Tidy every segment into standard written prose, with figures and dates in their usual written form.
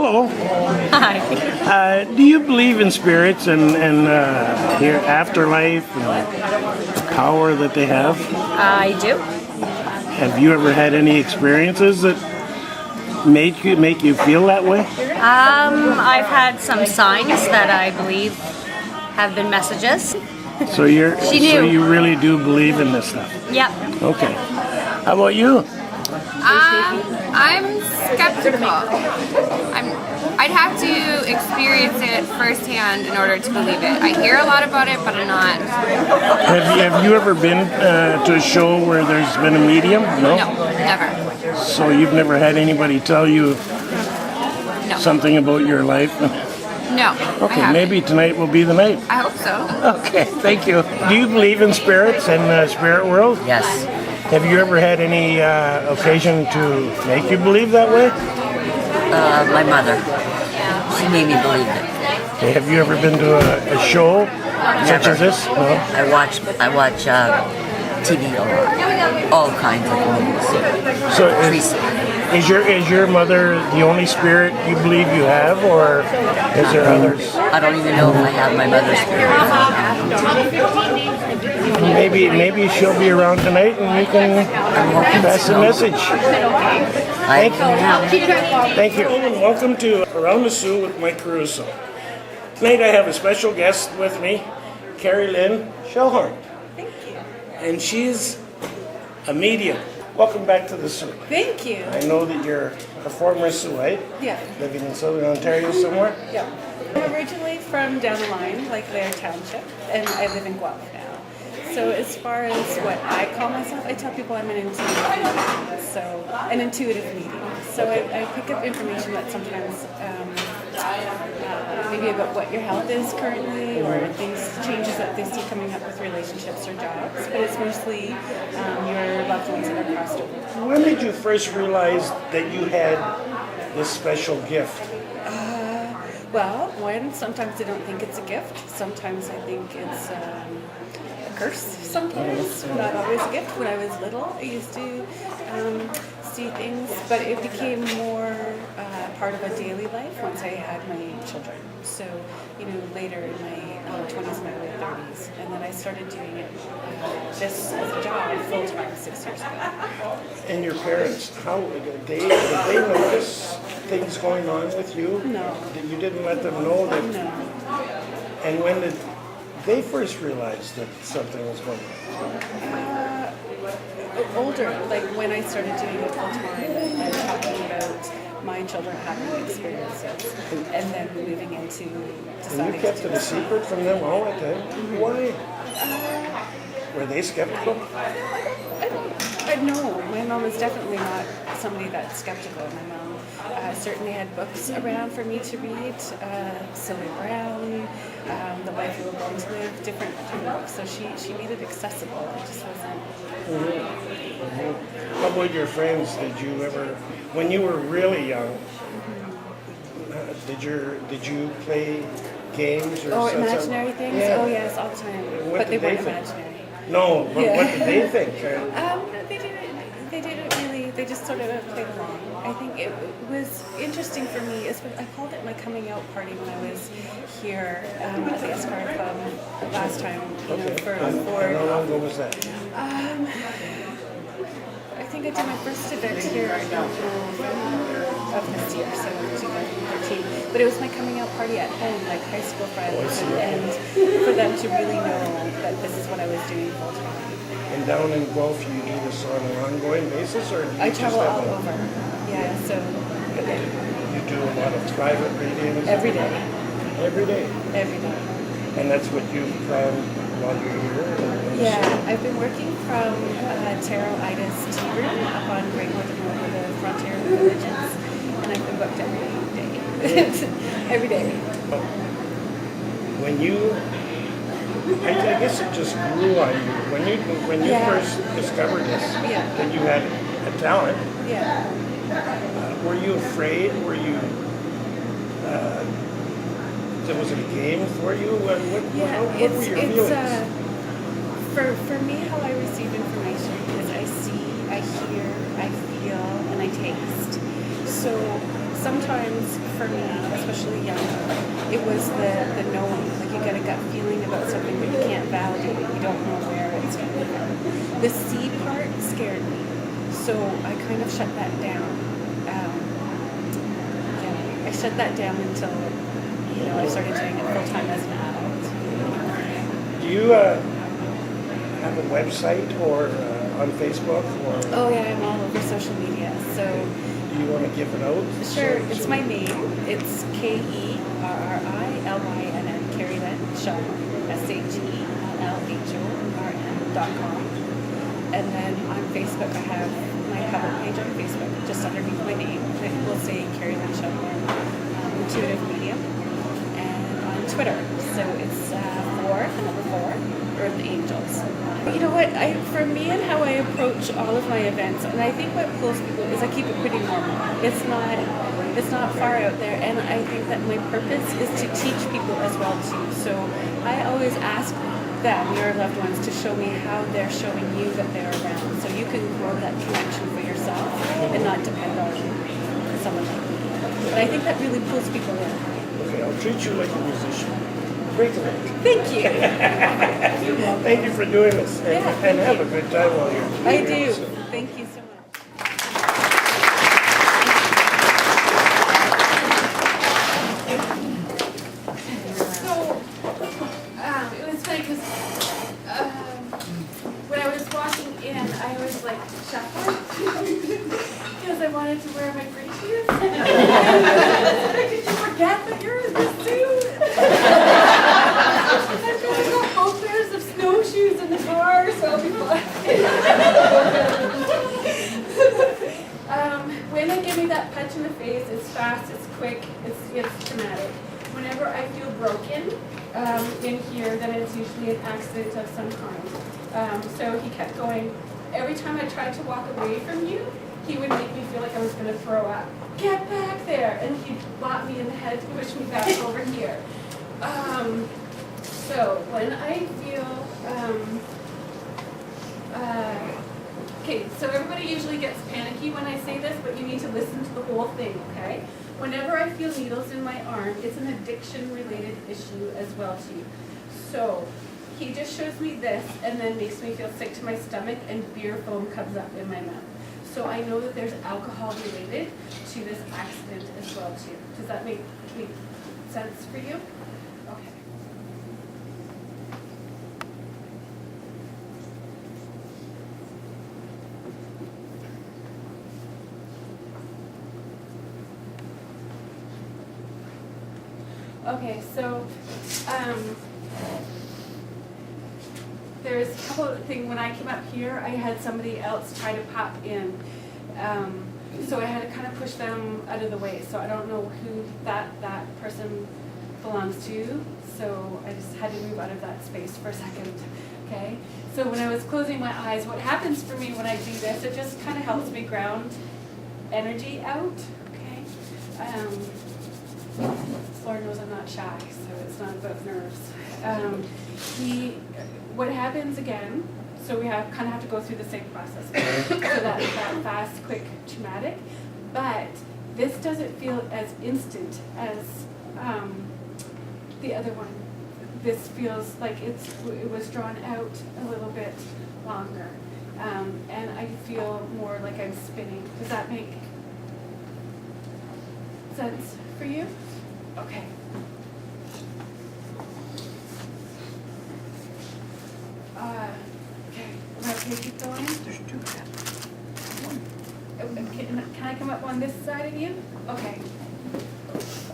hello. Hi. Do you believe in spirits and your afterlife and the power that they have? I do. Have you ever had any experiences that make you feel that way? I've had some signs that I believe have been messages. So She knew. so you really do believe in this stuff? Yep. Okay. How about you? I'm skeptical. I'd have to experience it firsthand in order to believe it. I hear a lot about it, but I'm not. Have you ever been to a show where there's been a medium? No? No, never. So you've never had anybody tell you No. something about your life? No. Okay, I haven't. maybe tonight will be the night. I hope so. Okay, thank you. Do you believe in spirits and the spirit world? Yes. Have you ever had any occasion to make you believe that way? My mother. She made me believe it. Okay, have you ever been to a show such Never. as this? No? I watch TV a lot. All kinds of movies. So Teresa. is your mother the only spirit you believe you have, or is there others? I don't even know if I have my mother's spirit. Maybe she'll be around tonight and you can pass the message. I Thank you. And welcome to Around the Sioux with Mike Caruso. Tonight I have a special guest with me, Kerrilynn Shellhorn. Thank you. And she's a medium. Welcome back to the Sioux. Thank you. I know that you're a former Siouxite, Yeah. living in southern Ontario somewhere. Yeah. I'm originally from down the line, like Lair Township, and I live in Guelph now. So as far as what I call myself, I tell people I'm an intuitive medium. So I pick up information that sometimes maybe about what your health is currently, or changes that they see coming up with relationships or jobs. But it's mostly your loved ones that are crossed over. When did you first realize that you had this special gift? Well, sometimes I don't think it's a gift. Sometimes I think it's a curse. Sometimes, not always a gift. When I was little, I used to see things, but it became more part of a daily life once I had my children. So, later in my 20s and early 30s, and then I started doing it this as a job full time 6 years ago. And your parents, how did they notice things going on with you? No. That you didn't let them know that? No. And when did they first realize that something was going on? Older, like when I started doing it full time and talking about my children having experiences, and then moving into And deciding you kept to do it a secret from them all the time? Why? Were they skeptical? I know. My mom is definitely not somebody that's skeptical. My mom certainly had books around for me to read, Sylvia Brown, The Life We Were Born to Live, different books. So she made it accessible. It just wasn't. How about your friends? Did you ever, when you were really young, did you play games or something? Imaginary things? Yeah. Oh yes, all the time. What But they did they weren't think? imaginary. No, but Yeah. what did they think? They didn't really, they just sort of played along. I think it was interesting for me, I called it my coming out party when I was here at the Esquire Club last time, for And how long ago was that? I think I did my first event here in November of this year, so 2013. But it was my coming out party at home, like high school friends, and for them to really know that this is what I was doing full time. And down in Guelph, you do this on an ongoing basis, or do you I just travel have all over. Yeah, so You do a lot of private readings? every day. Every day? Every day. And that's what you found while you're here? Yeah, I've been working from Tarot Ida's Tea Room up on Great Northern Road with the Frontier Villages, and I've been booked every day. Every day. When you, I guess it just grew on you. When you Yeah. first discovered this, Yeah. that you had a talent, Yeah. were you afraid? Were you, was it a game for you? What were your feelings? For me, how I receive information is I see, I hear, I feel, and I taste. So sometimes for me, especially younger, it was the knowing. Like you get a gut feeling about something, but you can't validate it. You don't know where it's coming from. The see part scared me, so I kind of shut that down. I shut that down until I started doing it full time as an adult. Do you have a website or on Facebook? Or Oh yeah, I'm all over social media. So do you want to give it out? sure, it's my name. It's Kerrylynn, Kerrilynn Shellhorn, SHELLHORN.com. And then on Facebook, I have my cover page on Facebook, just underneath my name. It will say Kerrilynn Shellhorn, Intuitive Medium. And on Twitter, so it's 4, the number 4, Earth Angels. You know what? For me and how I approach all of my events, and I think what pulls people is I keep it pretty normal. It's not far out there, and I think that my purpose is to teach people as well too. So I always ask them, your loved ones, to show me how they're showing you that they're around, so you can grow that connection for yourself and not depend on someone like me. But I think that really pulls people in. Okay, I'll treat you like a musician. Break a leg. Thank you. Thank you for doing this, and, Yeah, and have thank a good time while you're I here. do. So- Thank you so much. So, it was funny because when I was walking in, I was like shuffling because I wanted to wear my free shoes. Did you forget that you're in this suit? I've got both pairs of snowshoes in the car, so I'll be fine. When they give me that punch in the face, it's fast, it's quick, it's traumatic. Whenever I feel broken in here, then it's usually an accident of some kind. So he kept going. Every time I tried to walk away from you, he would make me feel like I was going to throw up. Get back there! And he'd bop me in the head to push me back over here. So when I feel, okay, so everybody usually gets panicky when I say this, but you need to listen to the whole thing, okay? Whenever I feel needles in my arm, it's an addiction-related issue as well too. So he just shows me this and then makes me feel sick to my stomach and beer foam comes up in my mouth. So I know that there's alcohol related to this accident as well too. Does that make sense for you? Okay. Okay, so there's a couple of things. When I came up here, I had somebody else try to pop in. So I had to kind of push them out of the way. So I don't know who that person belongs to. So I just had to move out of that space for a second. Okay? So when I was closing my eyes, what happens for me when I do this, it just kind of helps me ground energy out. Okay? Lord knows I'm not shy, so it's not about nerves. What happens again, so we kind of have to go through the same process. So that fast, quick, traumatic, but this doesn't feel as instant as the other one. This feels like it was drawn out a little bit longer, and I feel more like I'm spinning. Does that make sense for you? Okay. Okay. Am I okay to keep going? There's 2 steps. Can I come up on this side of you? Okay.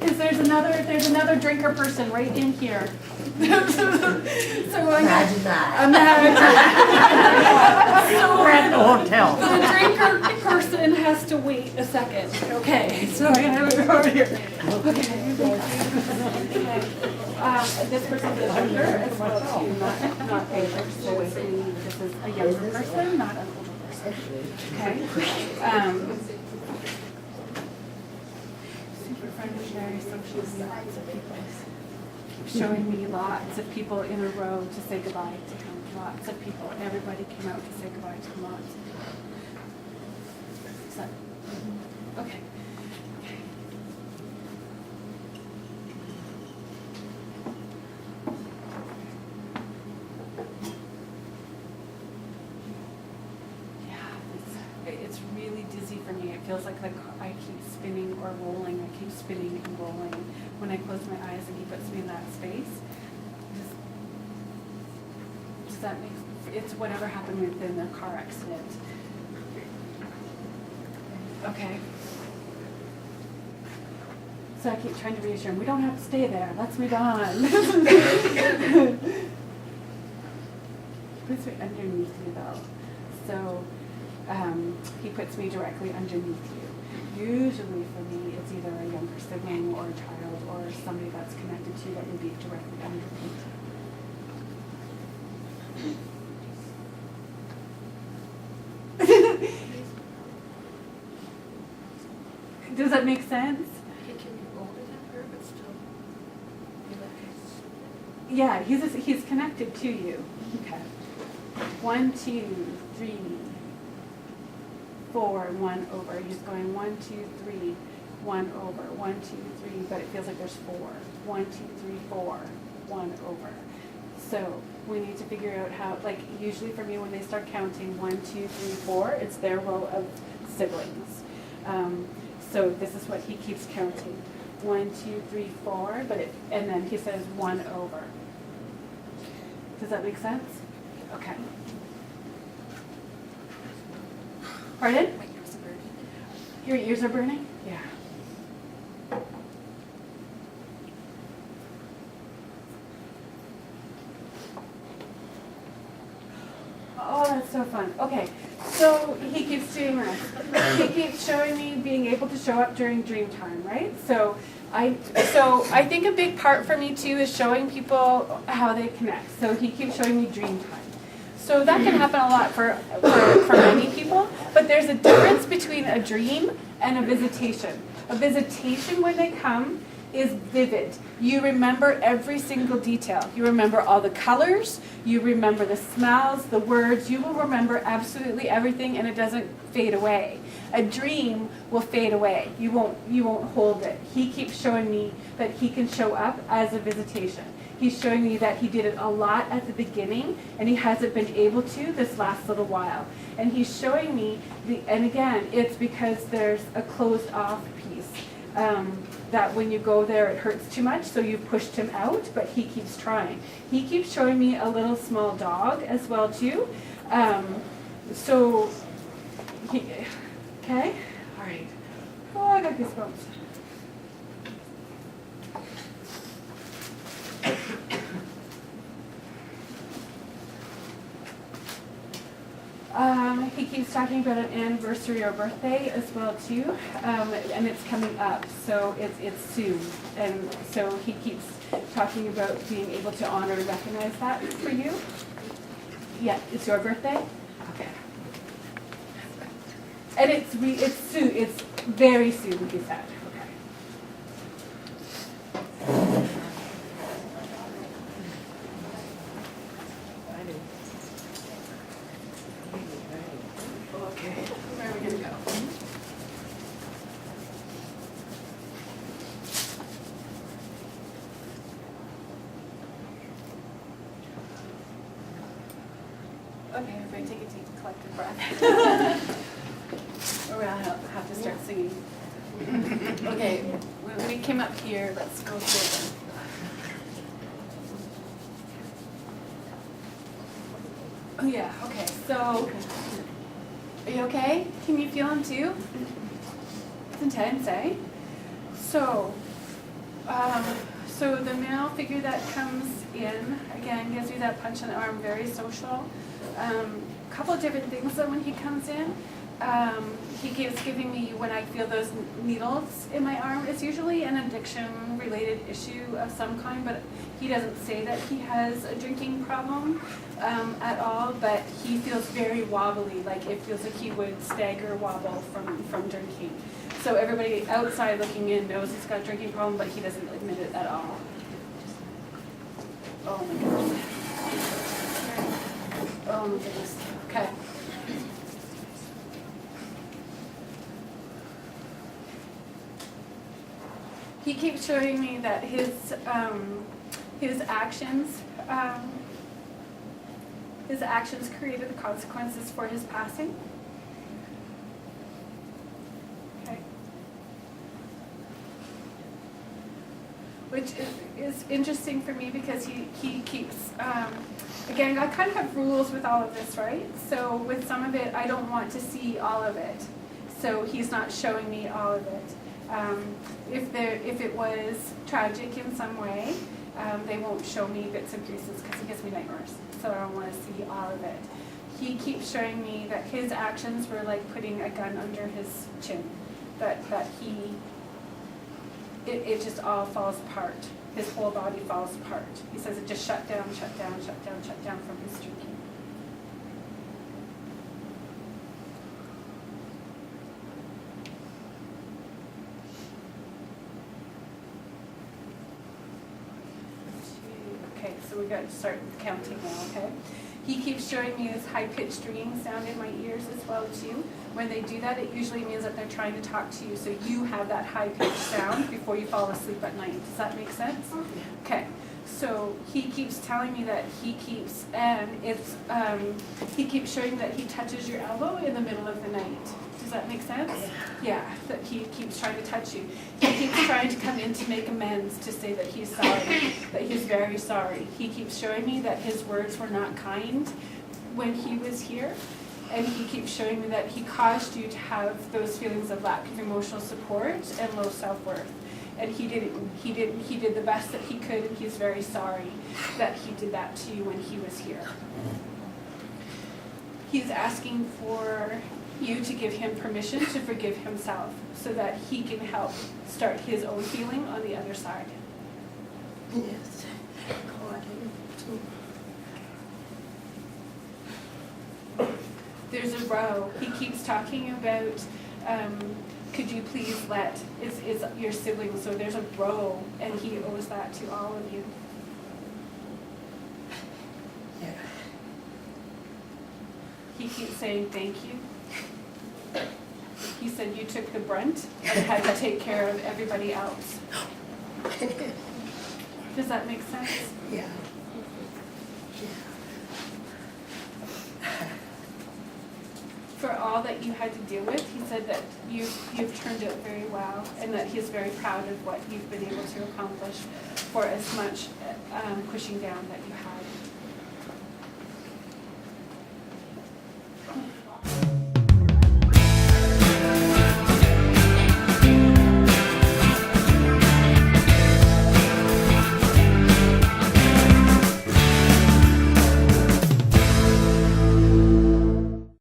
Because there's another drinker person right in here. So Imagine that. So We're at the hotel. the drinker person has to wait a second. Okay, so I'm gonna have it over here. Okay. This person's a drinker as well too, not drinker. So this is a younger person, not an older person. Okay. Super friendly, very social, lots of people. Showing me lots of people in a row to say goodbye to him. Lots of people. Everybody came out to say goodbye to him. Lots of people. So, okay. It feels like I keep spinning or rolling. I keep spinning and rolling. When I close my eyes and he puts me in that space, does that make, it's whatever happened within the car accident. Okay. So I keep trying to reassure him, we don't have to stay there. Let's move on. He puts me underneath you though. So he puts me directly underneath you. Usually for me, it's either a younger sibling or a child or somebody that's connected to you that would be directly underneath. Does that make sense? He can be older than her, but still be like Yeah, he's connected to you. Okay. 1, 2, 3, 4, 1 over. He's going 1, 2, 3, 1 over. 1, 2, 3, but it feels like there's 4. 1, 2, 3, 4, 1 over. So we need to figure out how, like usually for me when they start counting 1, 2, 3, 4, it's their row of siblings. So this is what he keeps counting. 1, 2, 3, 4, and then he says 1 over. Does that make sense? Okay. Pardon? my ears are burning. Your ears are burning? Yeah. Oh, that's so fun. Okay, so he keeps doing this. He keeps showing me being able to show up during dream time, right? So I think a big part for me too is showing people how they connect. So he keeps showing me dream time. So that can happen a lot for many people, but there's a difference between a dream and a visitation. A visitation, when they come, is vivid. You remember every single detail. You remember all the colors, you remember the smells, the words, you will remember absolutely everything and it doesn't fade away. A dream will fade away. You won't hold it. He keeps showing me that he can show up as a visitation. He's showing me that he did it a lot at the beginning and he hasn't been able to this last little while. And he's showing me, and again, it's because there's a closed off piece. That when you go there it hurts too much, so you've pushed him out, but he keeps trying. He keeps showing me a little small dog as well too. Okay, all right. Oh, I got goosebumps. He keeps talking about an anniversary or birthday as well too, and it's coming up, so it's soon. And so he keeps talking about being able to honor and recognize that for you. Yeah, it's your birthday? Okay. And it's soon, it's very soon, he said. Okay, everybody take a deep collective breath. Or we'll have to start singing. Okay, when we came up here, let's go through them. Oh yeah, okay, so, are you okay? Can you feel them too? It's intense, eh? So the male figure that comes in, again, gives you that punch in the arm, very social. Couple of different things though when he comes in. He keeps giving me, when I feel those needles in my arm, it's usually an addiction related issue of some kind, but he doesn't say that he has a drinking problem at all, but he feels very wobbly, like it feels like he would stagger wobble from drinking. So everybody outside looking in knows he's got a drinking problem, but he doesn't admit it at all. Oh my goodness. Oh my goodness. Okay. He keeps showing me that his actions created the consequences for his passing. which is interesting for me because he keeps, again, I kind of have rules with all of this, right? So with some of it, I don't want to see all of it. So he's not showing me all of it. If it was tragic in some way, they won't show me bits and pieces because it gives me nightmares. So I don't want to see all of it. He keeps showing me that his actions were like putting a gun under his chin. That it just all falls apart. His whole body falls apart. He says it just shut down from his drinking. Okay, so we got to start counting now, okay? He keeps showing me this high-pitched ringing sound in my ears as well, too. When they do that, it usually means that they're trying to talk to you, so you have that high-pitched sound before you fall asleep at night. Does that make sense? Okay. So he keeps telling me that he keeps showing that he touches your elbow in the middle of the night. Does that make sense? Yeah, that he keeps trying to touch you. He keeps trying to come in to make amends, to say that he's sorry, that he's very sorry. He keeps showing me that his words were not kind when he was here. And he keeps showing me that he caused you to have those feelings of lack of emotional support and low self-worth. And he did the best that he could, and he's very sorry that he did that to you when he was here. He's asking for you to give him permission to forgive himself so that he can help start his own healing on the other side. Yes. There's a row. He keeps talking about, could you please let, is your sibling, so there's a row, and he owes that to all of you. Yeah. He keeps saying thank you. He said you took the brunt and had to take care of everybody else. Does that make sense? Yeah. For all that you had to deal with, he said that you've turned out very well, and that he's very proud of what you've been able to accomplish for as much pushing down that you had.